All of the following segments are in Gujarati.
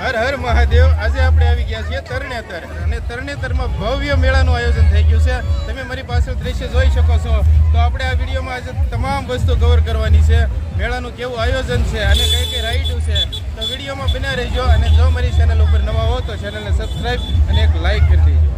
હર હર મહાદેવ. આજે આપણે આવી ગયા છીએ તરણેતર અને તરણેતરમાં ભવ્ય મેળાનું આયોજન થઈ ગયું છે. તમે મારી પાસે દ્રશ્ય જોઈ શકો છો. તો આપણે આ વિડીયોમાં આજે તમામ વસ્તુ કવર કરવાની છે. મેળાનું કેવું આયોજન છે અને કઈ કઈ રાઈડું છે, તો વિડીયોમાં બન્યા રહેજો. અને જો મારી ચેનલ ઉપર નવા હો તો ચેનલને સબસ્ક્રાઈબ અને એક લાઈક કરી દેજો.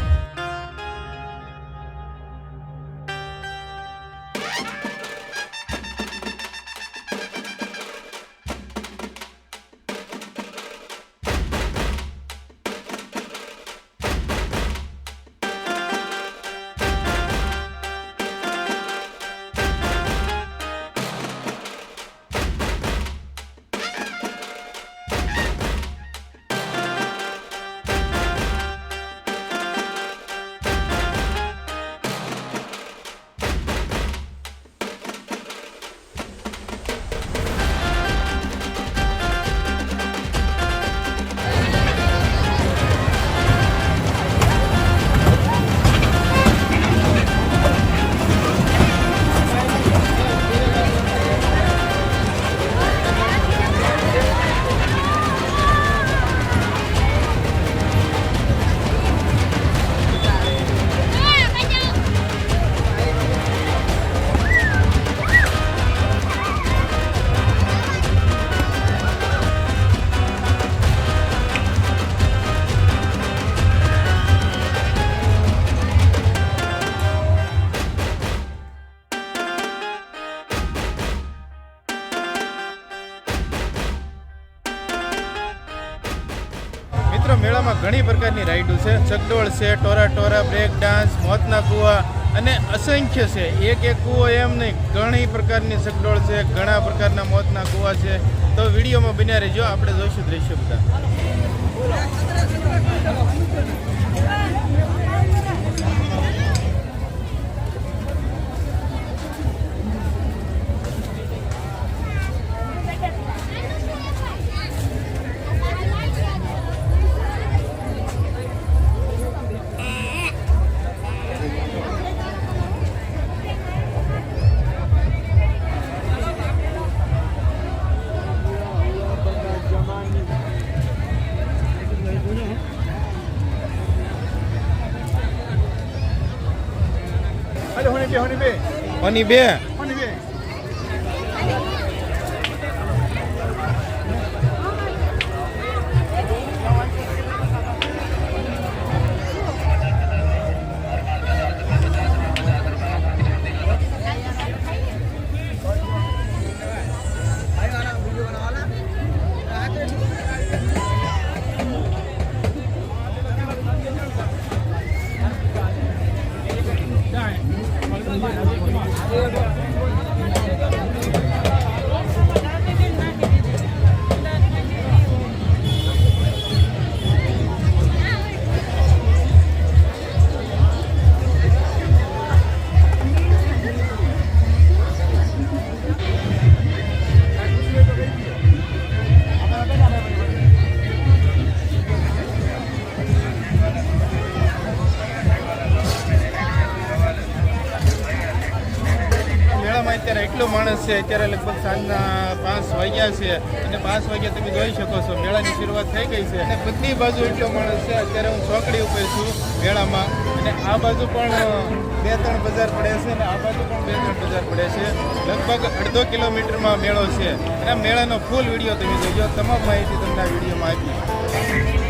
મેળામાં ઘણી પ્રકારની રાઈડો છે. ચકડોળ છે, ટોરા ટોરા, બ્રેક ડાન્સ, મોતના કૂવા અને અસંખ્ય છે. એક કૂવો એમ નહીં, ઘણી પ્રકારની ચકડોળ છે, ઘણા પ્રકારના મોતના કૂવા છે. તો વિડીયોમાં બન્યા રહેજો. આપણે જોઈશું દ્રશ્ય બધા. Honey bear. અત્યારે એટલો માણસ છે. અત્યારે લગભગ સાંજના 5 વાગ્યા છે અને 5 વાગ્યા તમે જોઈ શકો છો મેળાની શરૂઆત થઈ ગઈ છે અને બધી બાજુ એટલો માણસ છે. અત્યારે હું ચોકડી ઉપર છું મેળામાં અને આ બાજુ પણ 2-3 બજાર પડે છે અને આ બાજુ પણ 2-3 બજાર પડે છે. લગભગ 1.5 કિલોમીટરમાં મેળો છે અને આ મેળાનો ફૂલ વિડીયો તમે જોજો. તમામ માહિતી તમને આ વિડીયોમાં આપી.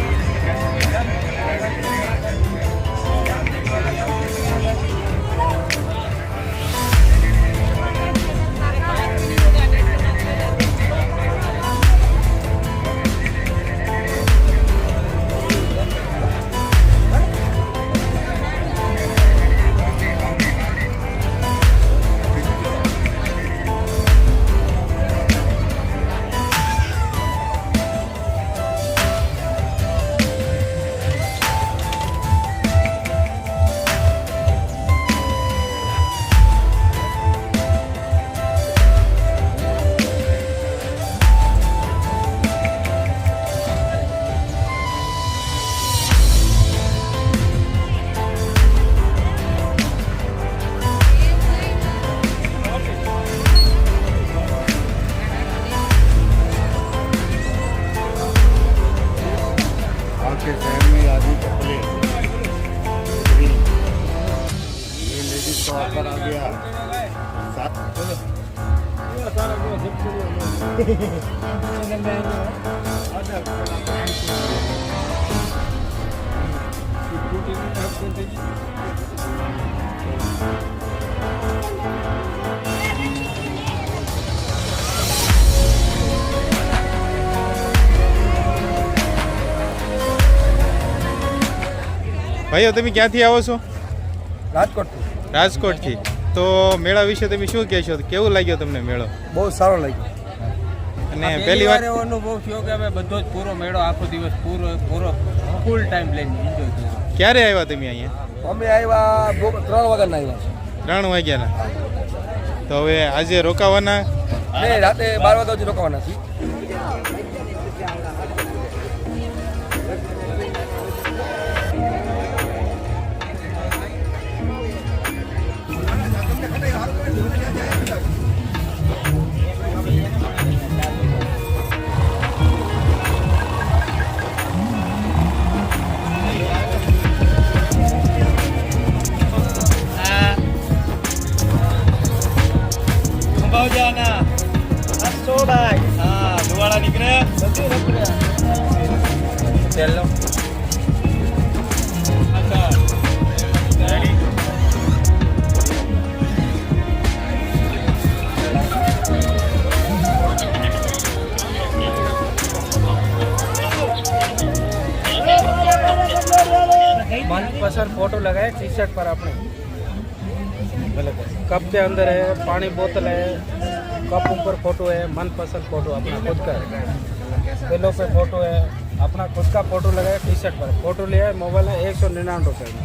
के शहर में आदि कपड़े ये लेडीज का ऑफर आ गया ભાઈઓ તમે ક્યાંથી આવો છો? રાજકોટથી રાજકોટથી. તો મેળા વિશે તમે શું કહેશો? કેવું લાગ્યો તમને મેળો? બહુ સારો લાગ્યો અને પહેલી વાર એવો અનુભવ થયો કે અમે બધો જ પૂરો મેળો આખો દિવસ પૂરો ફૂલ ટાઈમ લઈને એન્જોય કર્યો. ક્યારે આવ્યા તમે અહીંયા? અમે આવ્યા 3 વાગ્યાના આવ્યા 3 વાગ્યાના. તો હવે આજે રોકાવાના? નહીં, રાતે 12 વાગ્યા સુધી રોકાવાના છીએ. मनपसंद फोटो लगाए टी शर्ट पर अपने कप के अंदर है पानी बोतल है कप ऊपर फोटो है मनपसंद फोटो अपना खुद का है पिलो पे फोटो है अपना खुद का फोटो लगाए टी शर्ट पर फोटो लिया मोबाइल है 199 रुपये में.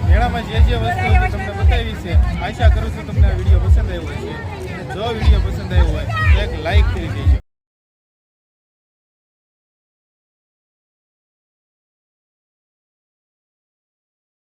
મેળામાં જે વસ્તુ તમને બતાવી છે આશા કરું છું તમને આ વિડીયો પસંદ આવ્યો હશે. જો વિડીયો પસંદ આવ્યો હોય તો એક લાઈક કરી દેજો.